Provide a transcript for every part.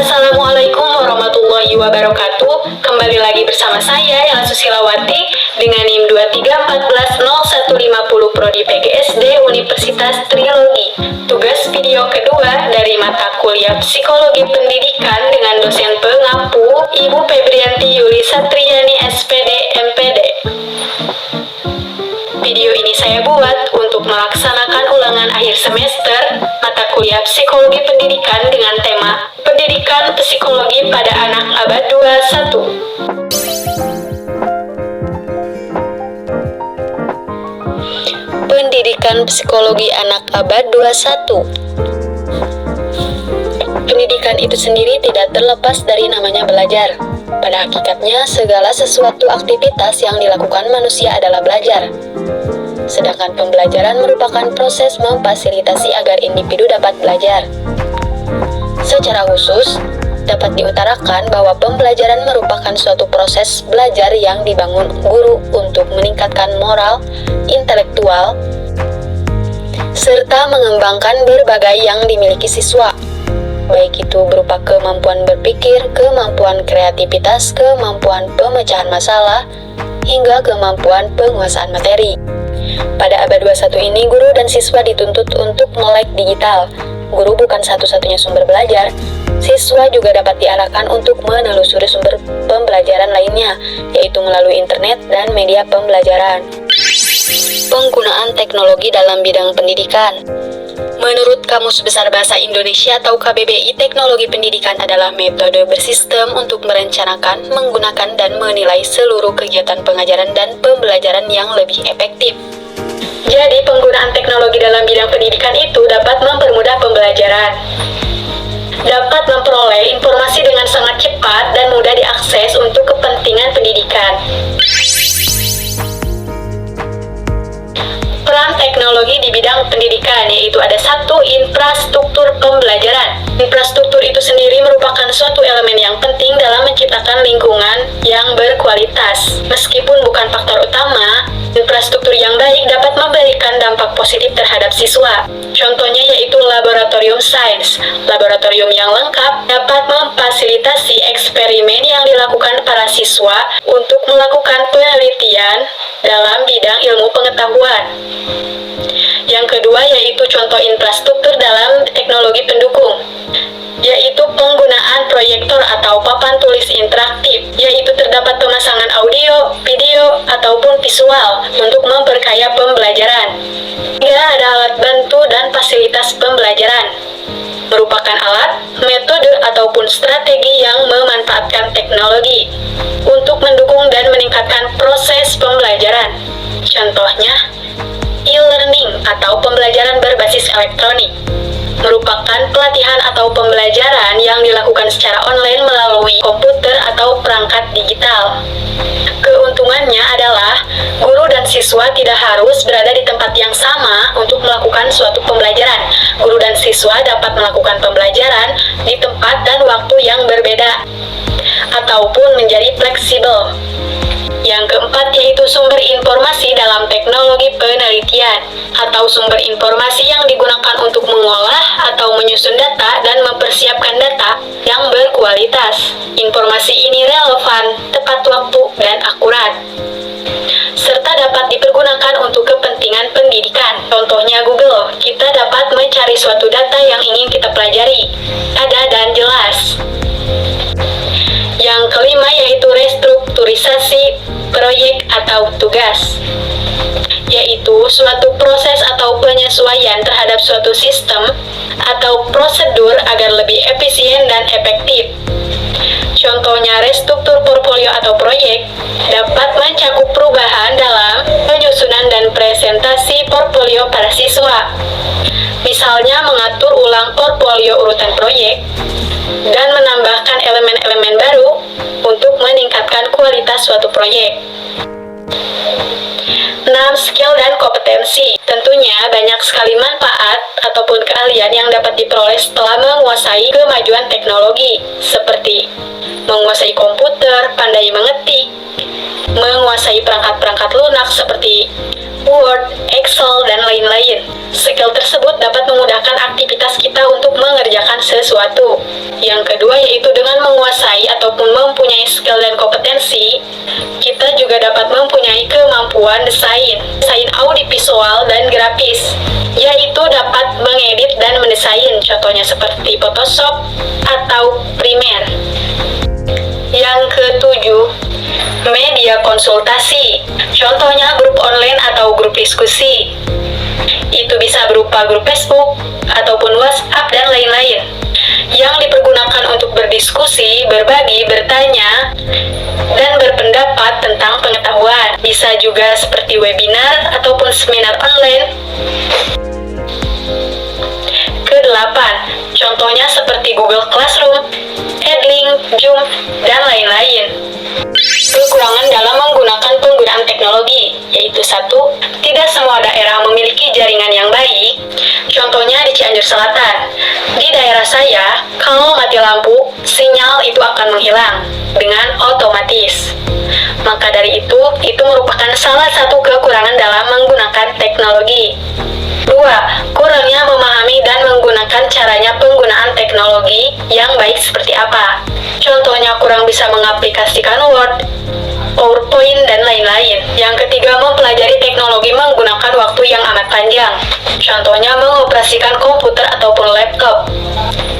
Assalamualaikum warahmatullahi wabarakatuh. Kembali lagi bersama saya Ella Susilawati dengan NIM 23140150 Prodi PGSD Universitas Trilogi. Tugas video kedua dari mata kuliah Psikologi Pendidikan dengan dosen pengampu Ibu Febrianti Yuli Satriani SPD MPD. Video ini saya buat untuk melaksanakan ulangan akhir semester mata kuliah Psikologi Pendidikan dengan tema Pendidikan Psikologi pada Anak Abad 21. Pendidikan Psikologi Anak Abad 21. Pendidikan itu sendiri tidak terlepas dari namanya belajar. Pada hakikatnya, segala sesuatu aktivitas yang dilakukan manusia adalah belajar. Sedangkan pembelajaran merupakan proses memfasilitasi agar individu dapat belajar. Secara khusus, dapat diutarakan bahwa pembelajaran merupakan suatu proses belajar yang dibangun guru untuk meningkatkan moral, intelektual, serta mengembangkan berbagai yang dimiliki siswa, baik itu berupa kemampuan berpikir, kemampuan kreativitas, kemampuan pemecahan masalah, hingga kemampuan penguasaan materi. Pada abad 21 ini, guru dan siswa dituntut untuk melek digital. Guru bukan satu-satunya sumber belajar, siswa juga dapat diarahkan untuk menelusuri sumber pembelajaran lainnya, yaitu melalui internet dan media pembelajaran. Penggunaan teknologi dalam bidang pendidikan. Menurut Kamus Besar Bahasa Indonesia atau KBBI, teknologi pendidikan adalah metode bersistem untuk merencanakan, menggunakan, dan menilai seluruh kegiatan pengajaran dan pembelajaran yang lebih efektif. Jadi, penggunaan teknologi dalam bidang pendidikan itu dapat mempermudah pembelajaran, dapat memperoleh informasi dengan sangat cepat dan mudah diakses untuk kepentingan pendidikan. Peran teknologi di bidang pendidikan yaitu ada 1. Infrastruktur pembelajaran. Infrastruktur itu sendiri merupakan suatu elemen yang penting dalam menciptakan lingkungan yang berkualitas. Meskipun bukan faktor utama, infrastruktur yang baik dapat memberikan dampak positif terhadap siswa. Contohnya yaitu laboratorium sains. Laboratorium yang lengkap dapat memfasilitasi eksperimen yang dilakukan para siswa untuk melakukan penelitian dalam bidang ilmu pengetahuan. Yang kedua yaitu contoh infrastruktur dalam teknologi pendukung, yaitu penggunaan proyektor atau papan tulis interaktif, yaitu terdapat pemasangan audio, video, ataupun visual untuk memperkaya pembelajaran. Hingga ada alat bantu dan fasilitas pembelajaran, merupakan alat, metode, ataupun strategi yang memanfaatkan teknologi untuk mendukung dan meningkatkan proses pembelajaran. Contohnya, e-learning atau pembelajaran berbasis elektronik merupakan pelatihan atau pembelajaran yang dilakukan secara online melalui komputer atau perangkat digital. Keuntungannya adalah guru dan siswa tidak harus berada di tempat yang sama untuk melakukan suatu pembelajaran. Guru dan siswa dapat melakukan pembelajaran di tempat dan waktu yang berbeda ataupun menjadi fleksibel. Yang keempat yaitu sumber informasi dalam teknologi penelitian atau sumber informasi yang digunakan untuk mengolah atau menyusun data dan mempersiapkan data yang berkualitas. Informasi ini relevan, tepat waktu, dan akurat, serta dapat dipergunakan untuk kepentingan pendidikan. Contohnya Google, kita dapat mencari suatu data yang ingin kita pelajari, ada dan jelas. Yang kelima yaitu restrukturisasi proyek atau tugas, yaitu suatu proses atau penyesuaian terhadap suatu sistem atau prosedur agar lebih efisien dan efektif. Contohnya restruktur portfolio atau proyek dapat mencakup perubahan dalam penyusunan dan presentasi portfolio para siswa. Misalnya mengatur ulang portfolio urutan proyek dan menambahkan elemen-elemen baru untuk meningkatkan kualitas suatu proyek. 6. Skill dan kompetensi. Tentunya banyak sekali manfaat ataupun keahlian yang dapat diperoleh setelah menguasai kemajuan teknologi, seperti menguasai komputer, pandai mengetik, menguasai perangkat-perangkat lunak seperti Word, Excel, dan lain-lain. Skill tersebut dapat memudahkan mengerjakan aktivitas kita untuk mengerjakan sesuatu. Yang kedua yaitu dengan menguasai ataupun mempunyai skill dan kompetensi, kita juga dapat mempunyai kemampuan desain audiovisual dan grafis, yaitu dapat mengedit dan mendesain, contohnya seperti Photoshop atau Premiere. Yang ketujuh, media konsultasi, contohnya grup online atau grup diskusi. Itu bisa berupa grup Facebook ataupun WhatsApp dan lain-lain, yang dipergunakan untuk berdiskusi, berbagi, bertanya, dan berpendapat tentang pengetahuan. Bisa juga seperti webinar ataupun seminar online. Kedelapan, contohnya seperti Google Classroom, Edlink, Zoom, dan lain-lain. Kekurangan dalam menggunakan penggunaan teknologi, yaitu satu, tidak semua daerah memiliki jaringan yang baik. Contohnya di Cianjur Selatan. Di daerah saya, kalau mati lampu, sinyal itu akan menghilang dengan otomatis. Maka dari itu merupakan salah satu kekurangan dalam menggunakan teknologi. 2. Kurangnya memahami dan menggunakan caranya penggunaan teknologi yang baik seperti apa. Contohnya kurang bisa mengaplikasikan Word, PowerPoint, dan lain-lain. Yang ketiga, mempelajari teknologi menggunakan waktu yang amat panjang. Contohnya mengoperasikan komputer ataupun laptop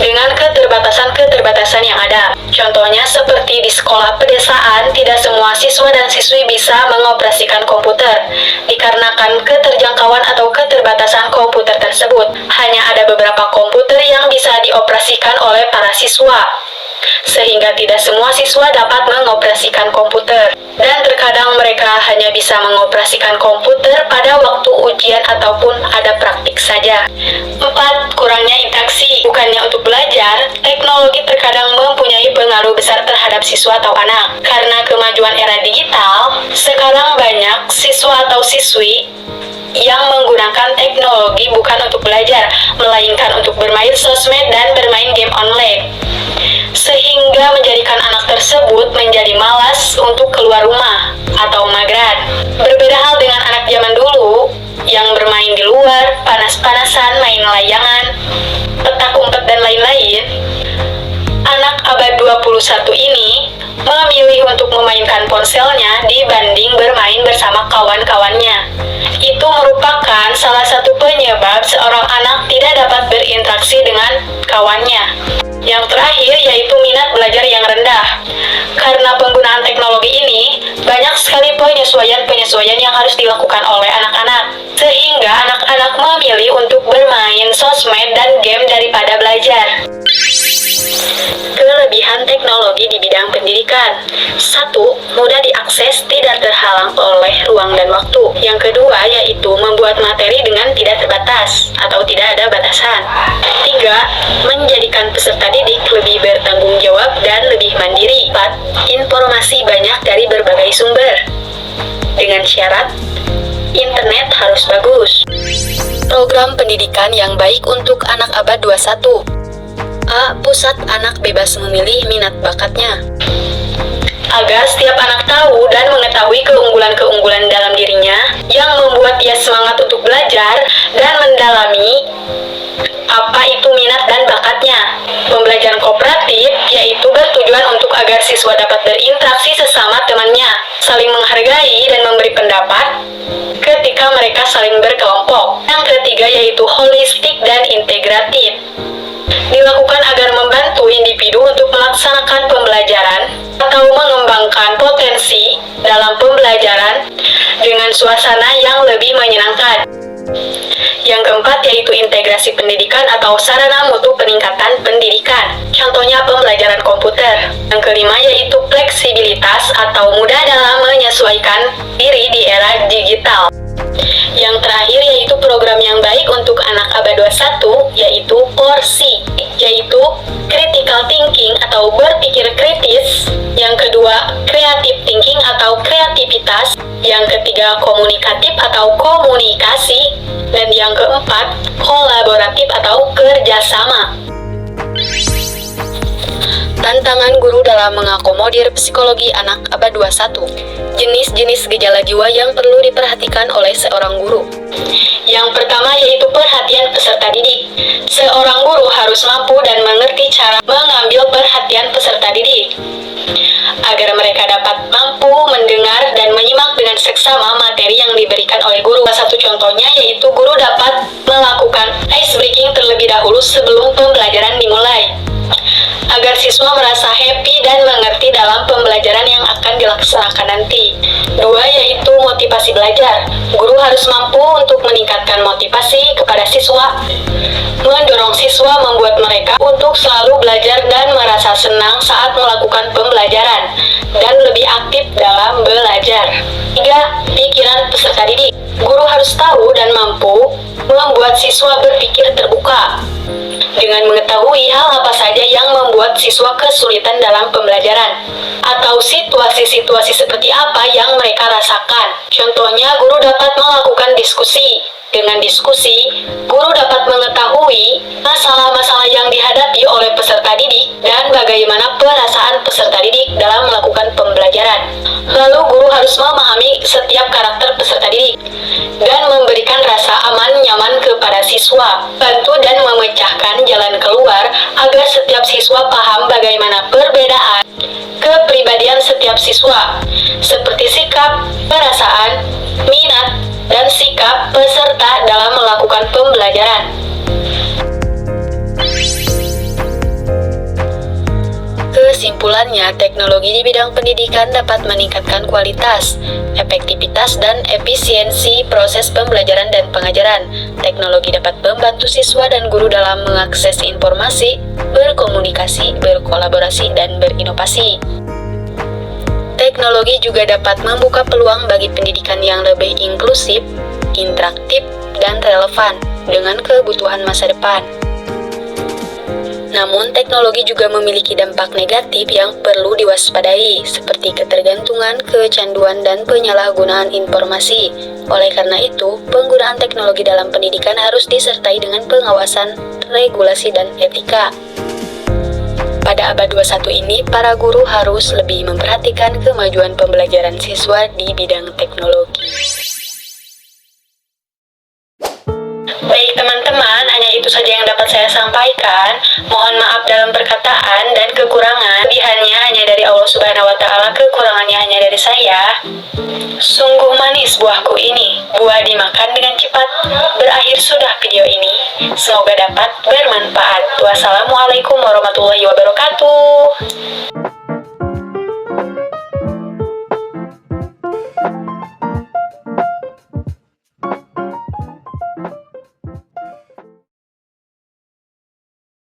dengan keterbatasan yang ada. Contohnya seperti di sekolah pedesaan, tidak semua siswa dan siswi bisa mengoperasikan komputer, dikarenakan keterjangkauan atau keterbatasan komputer tersebut. Hanya ada beberapa komputer yang bisa dioperasikan oleh para siswa, sehingga tidak semua siswa dapat mengoperasikan komputer, dan terkadang mereka hanya bisa mengoperasikan komputer pada waktu ujian ataupun ada praktik saja. 4. Kurangnya interaksi. Bukannya untuk belajar, teknologi terkadang mempunyai pengaruh besar terhadap siswa atau anak. Karena kemajuan era digital, sekarang banyak siswa atau siswi yang menggunakan teknologi bukan untuk belajar, melainkan untuk bermain sosmed dan bermain game online, sehingga menjadikan anak tersebut menjadi malas untuk keluar rumah atau mageran. Berbeda hal dengan anak zaman dulu yang bermain di luar, panas-panasan, main layangan, petak umpet, dan lain-lain. Anak abad 21 ini memilih untuk memainkan ponselnya dibanding bermain bersama kawan-kawannya. Itu merupakan salah satu penyebab seorang anak tidak dapat berinteraksi dengan kawannya. Yang terakhir yaitu minat belajar yang rendah. Karena penggunaan teknologi ini, banyak sekali penyesuaian yang harus dilakukan oleh anak-anak, sehingga anak-anak memilih untuk bermain sosmed dan game daripada belajar. Kelebihan teknologi di bidang pendidikan. 1. Mudah diakses, tidak terhalang oleh ruang dan waktu. Yang kedua yaitu membuat materi dengan tidak terbatas atau tidak ada batasan. 3. Menjadikan peserta didik lebih bertanggung jawab dan lebih mandiri. 4. Informasi banyak dari berbagai sumber. Dengan syarat, internet harus bagus. Program pendidikan yang baik untuk anak abad 21. A. Pusat anak bebas memilih minat bakatnya. Agar setiap anak tahu dan mengetahui keunggulan-keunggulan dalam dirinya yang membuat ia semangat untuk belajar dan mendalami apa itu minat dan bakatnya. Pembelajaran kooperatif yaitu bertujuan untuk agar siswa dapat berinteraksi sesama temannya, saling menghargai dan memberi pendapat ketika mereka saling berkelompok. Yang ketiga yaitu holistik dan integratif. Dilakukan agar membantu individu untuk melaksanakan pembelajaran atau mengembangkan potensi dalam pembelajaran dengan suasana yang lebih menyenangkan. Yang keempat yaitu integrasi pendidikan atau sarana mutu peningkatan pendidikan. Contohnya pembelajaran komputer. Yang kelima yaitu fleksibilitas atau mudah dalam menyesuaikan diri di era digital. Yang terakhir yaitu program yang baik untuk anak abad 21 yaitu CORSI, yaitu critical thinking atau berpikir kritis. Yang kedua, creative thinking atau kreativitas. Yang ketiga, komunikatif atau komunikasi. Dan yang keempat, kolaboratif atau kerjasama. Tantangan guru dalam mengakomodir psikologi anak abad 21. Jenis-jenis gejala jiwa yang perlu diperhatikan oleh seorang guru. Yang pertama yaitu perhatian peserta didik. Seorang guru harus mampu dan mengerti cara mengambil perhatian peserta didik, agar mereka dapat mampu mendengar dan menyimak dengan seksama materi yang diberikan oleh guru. Salah satu contohnya yaitu guru dapat melakukan ice breaking terlebih dahulu sebelum pembelajaran dimulai, agar siswa merasa happy dan mengerti dalam pembelajaran yang akan dilaksanakan nanti. 2. Yaitu motivasi belajar. Guru harus mampu untuk meningkatkan motivasi kepada siswa, mendorong siswa, membuat mereka untuk selalu belajar dan merasa senang saat melakukan pembelajaran, dan lebih aktif dalam belajar. 3. Pikiran peserta didik. Guru harus tahu dan mampu membuat siswa berpikir terbuka, dengan mengetahui hal apa saja yang membuat siswa kesulitan dalam pembelajaran, atau situasi-situasi seperti apa yang mereka rasakan. Contohnya, guru dapat melakukan diskusi. Dengan diskusi, guru dapat mengetahui masalah-masalah yang dihadapi oleh peserta didik dan bagaimana perasaan peserta didik dalam melakukan pembelajaran. Lalu, guru harus memahami setiap karakter peserta didik dan memberikan rasa aman nyaman kepada siswa, bantu dan memecahkan jalan keluar agar setiap siswa paham bagaimana perbedaan kepribadian setiap siswa, seperti sikap, perasaan, minat, dan sikap peserta dalam melakukan pembelajaran. Kesimpulannya, teknologi di bidang pendidikan dapat meningkatkan kualitas, efektivitas, dan efisiensi proses pembelajaran dan pengajaran. Teknologi dapat membantu siswa dan guru dalam mengakses informasi, berkomunikasi, berkolaborasi, dan berinovasi. Teknologi juga dapat membuka peluang bagi pendidikan yang lebih inklusif, interaktif, dan relevan dengan kebutuhan masa depan. Namun, teknologi juga memiliki dampak negatif yang perlu diwaspadai, seperti ketergantungan, kecanduan, dan penyalahgunaan informasi. Oleh karena itu, penggunaan teknologi dalam pendidikan harus disertai dengan pengawasan, regulasi, dan etika. Pada abad 21 ini, para guru harus lebih memperhatikan kemajuan pembelajaran siswa di bidang teknologi. Baik teman-teman, hanya itu saja yang dapat saya sampaikan. Mohon maaf dalam perkataan dan kekurangan. Kelebihannya hanya dari Allah Subhanahu wa Ta'ala, kekurangannya hanya dari saya. Sungguh manis buahku ini, buah dimakan dengan cepat. Berakhir sudah video ini. Semoga dapat bermanfaat. Wassalamualaikum warahmatullahi wabarakatuh.